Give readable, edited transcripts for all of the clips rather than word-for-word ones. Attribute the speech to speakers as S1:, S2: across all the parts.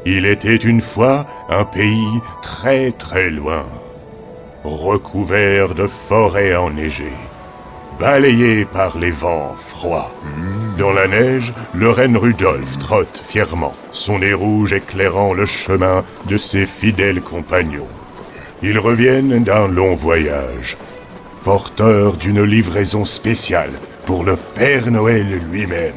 S1: Il était une fois un pays très très loin, recouvert de forêts enneigées, balayé par les vents froids. Dans la neige, le renne Rudolf trotte fièrement, son nez rouge éclairant le chemin de ses fidèles compagnons. Ils reviennent d'un long voyage, porteurs d'une livraison spéciale pour le Père Noël lui-même.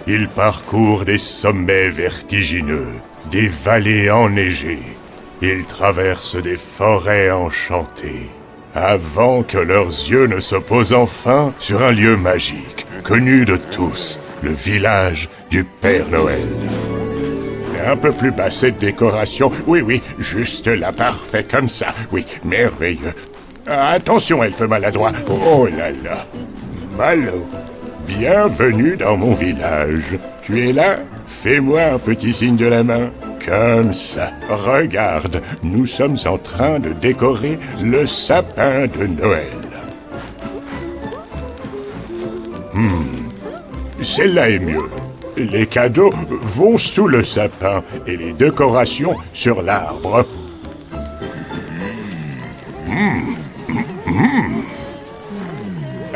S1: Ils parcourent des sommets vertigineux, des vallées enneigées. Ils traversent des forêts enchantées, avant que leurs yeux ne se posent enfin sur un lieu magique, connu de tous, le village du Père Noël. Un peu plus bas cette décoration, oui, juste là, parfait comme ça, oui, merveilleux. Attention, elfe maladroit, oh là là. Malo, bienvenue dans mon village. Tu es là? Fais-moi un petit signe de la main. Comme ça. Regarde, nous sommes en train de décorer le sapin de Noël. Celle-là est mieux. Les cadeaux vont sous le sapin et les décorations sur l'arbre.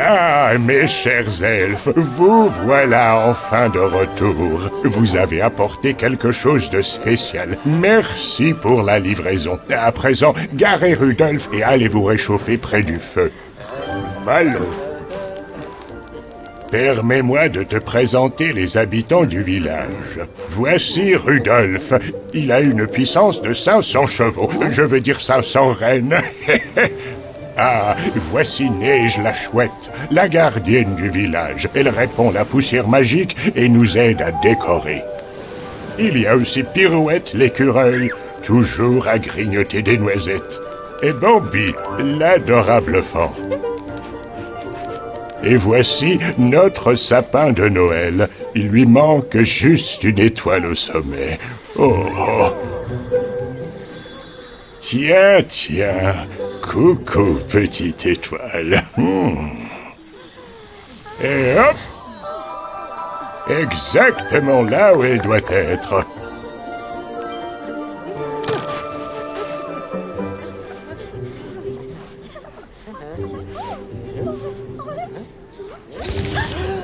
S1: Ah, mes chers elfes, vous voilà enfin de retour. Vous avez apporté quelque chose de spécial. Merci pour la livraison. À présent, garez Rudolf et allez vous réchauffer près du feu. Malo. Permets-moi de te présenter les habitants du village. Voici Rudolf. Il a une puissance de 500 chevaux. Je veux dire 500 rennes. Ah, voici Neige la chouette, la gardienne du village. Elle répand la poussière magique et nous aide à décorer. Il y a aussi Pirouette l'écureuil, toujours à grignoter des noisettes. Et Bambi, l'adorable fan. Et voici notre sapin de Noël. Il lui manque juste une étoile au sommet. Oh! Tiens, coucou, petite étoile. Et hop! Exactement là où elle doit être.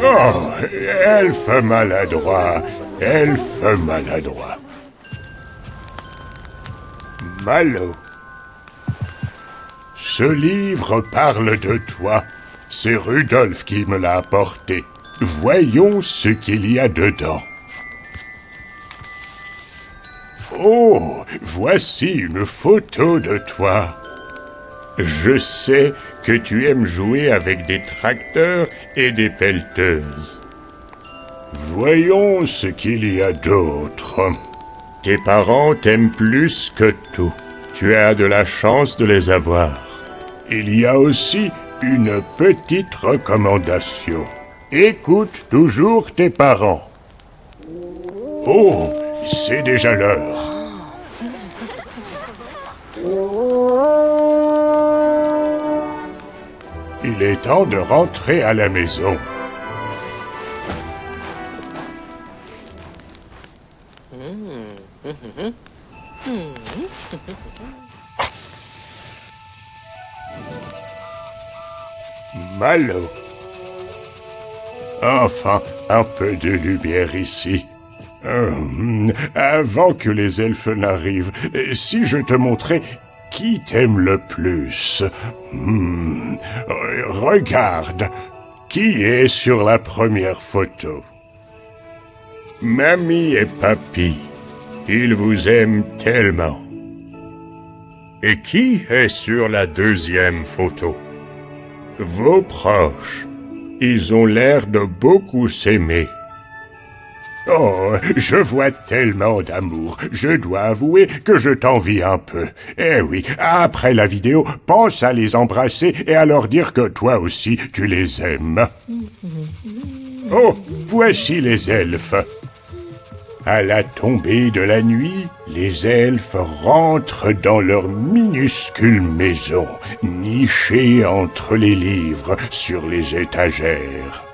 S1: Oh, elfe maladroit, elfe maladroit. Malo. Ce livre parle de toi. C'est Rudolf qui me l'a apporté. Voyons ce qu'il y a dedans. Oh, voici une photo de toi. Je sais que tu aimes jouer avec des tracteurs et des pelleteuses. Voyons ce qu'il y a d'autre. Tes parents t'aiment plus que tout. Tu as de la chance de les avoir. Il y a aussi une petite recommandation. Écoute toujours tes parents. Oh, c'est déjà l'heure. Il est temps de rentrer à la maison. Malo. Enfin, un peu de lumière ici. Avant que les elfes n'arrivent, si je te montrais qui t'aime le plus. Regarde, qui est sur la première photo? Mamie et Papy, ils vous aiment tellement. Et qui est sur la deuxième photo? Vos proches, ils ont l'air de beaucoup s'aimer. Oh, je vois tellement d'amour. Je dois avouer que je t'envie un peu. Eh oui, après la vidéo, pense à les embrasser et à leur dire que toi aussi, tu les aimes. Oh, voici les elfes. À la tombée de la nuit, les elfes rentrent dans leur minuscule maison, nichée entre les livres sur les étagères.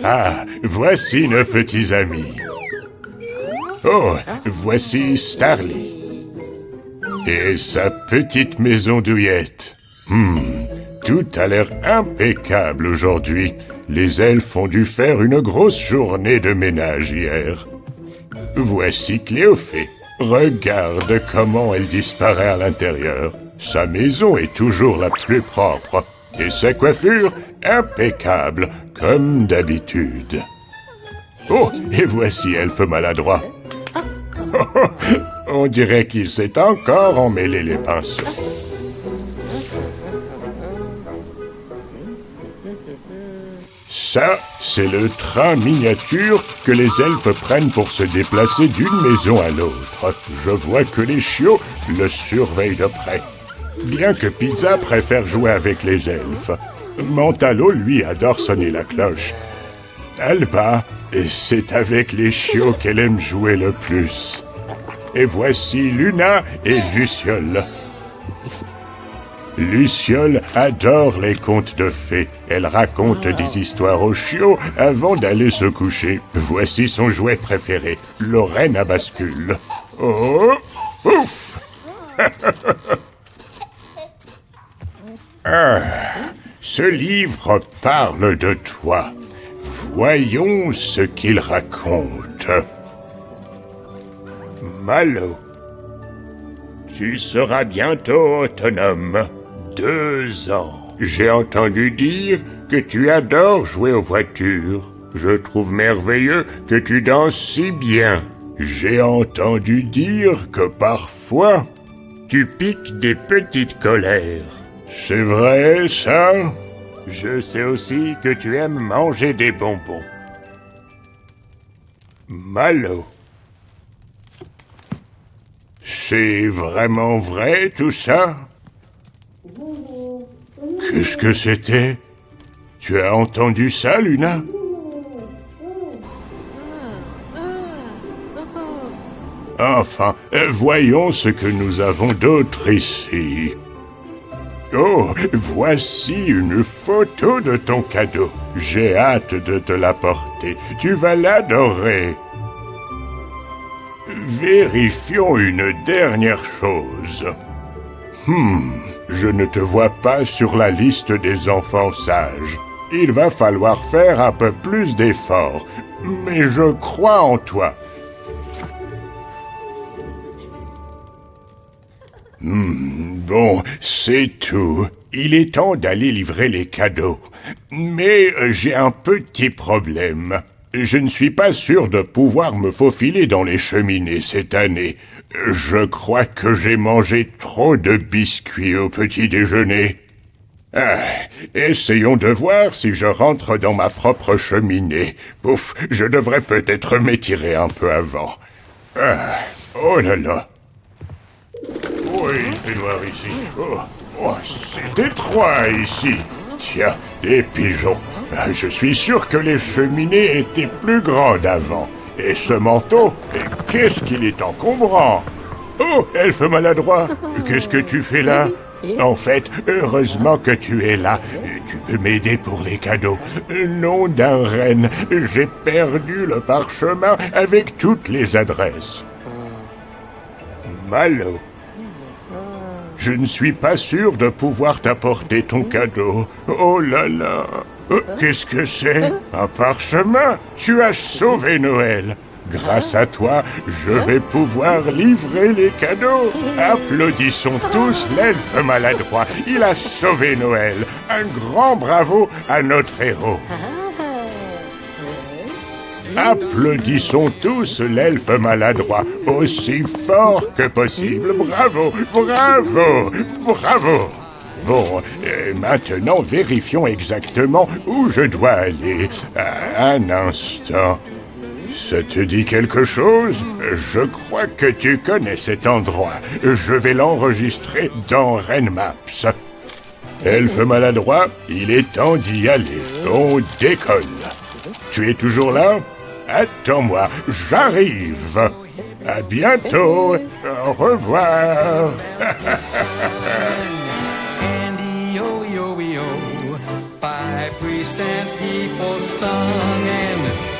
S1: Ah, voici nos petits amis. Oh, voici Starly. Et sa petite maison douillette. Tout a l'air impeccable aujourd'hui. Les elfes ont dû faire une grosse journée de ménage hier. Voici Cléophée. Regarde comment elle disparaît à l'intérieur. Sa maison est toujours la plus propre. Et sa coiffure, impeccable, comme d'habitude. Oh, et voici Elfe maladroit. On dirait qu'il s'est encore emmêlé les pinceaux. Ça, c'est le train miniature que les elfes prennent pour se déplacer d'une maison à l'autre. Je vois que les chiots le surveillent de près. Bien que Pizza préfère jouer avec les elfes, Mentalo, lui, adore sonner la cloche. Alba, c'est avec les chiots qu'elle aime jouer le plus. Et voici Luna et Luciole. Luciole adore les contes de fées. Elle raconte des histoires aux chiots avant d'aller se coucher. Voici son jouet préféré, Lorraine à bascule. Oh, ouf! Ce livre parle de toi. Voyons ce qu'il raconte. Malo, tu seras bientôt autonome. 2 ans. J'ai entendu dire que tu adores jouer aux voitures. Je trouve merveilleux que tu danses si bien. J'ai entendu dire que parfois, tu piques des petites colères. C'est vrai, ça? Je sais aussi que tu aimes manger des bonbons. Malo. C'est vraiment vrai, tout ça? Qu'est-ce que c'était? Tu as entendu ça, Luna? Enfin, voyons ce que nous avons d'autre ici. Oh, voici une photo de ton cadeau. J'ai hâte de te l'apporter. Tu vas l'adorer. Vérifions une dernière chose. Je ne te vois pas sur la liste des enfants sages. Il va falloir faire un peu plus d'efforts. Mais je crois en toi. Bon, c'est tout. Il est temps d'aller livrer les cadeaux. Mais j'ai un petit problème. Je ne suis pas sûr de pouvoir me faufiler dans les cheminées cette année. Je crois que j'ai mangé trop de biscuits au petit déjeuner. Essayons de voir si je rentre dans ma propre cheminée. Pouf, je devrais peut-être m'étirer un peu avant. Oh là là. Oui, il fait noir ici. Oh, c'est étroit ici. Tiens, des pigeons. Je suis sûr que les cheminées étaient plus grandes avant. Et ce manteau, qu'est-ce qu'il est encombrant. Oh, elfe maladroit, qu'est-ce que tu fais là? En fait, heureusement que tu es là. Tu peux m'aider pour les cadeaux. Nom d'un renne, j'ai perdu le parchemin avec toutes les adresses. Malo. Je ne suis pas sûr de pouvoir t'apporter ton cadeau. Oh là là. Qu'est-ce que c'est? Un parchemin? Tu as sauvé Noël. Grâce à toi, je vais pouvoir livrer les cadeaux. Applaudissons tous l'elfe maladroit. Il a sauvé Noël. Un grand bravo à notre héros. Applaudissons tous l'elfe maladroit, aussi fort que possible. Bravo, bravo, bravo. Bon, maintenant vérifions exactement où je dois aller. Un instant. Ça te dit quelque chose? Je crois que tu connais cet endroit. Je vais l'enregistrer dans RenMaps. Elfe maladroit, il est temps d'y aller. On décolle. Tu es toujours là? Attends-moi, j'arrive. À bientôt. Au revoir.
S2: Andy, oh, yo, yo, 5 High priest and people sung, and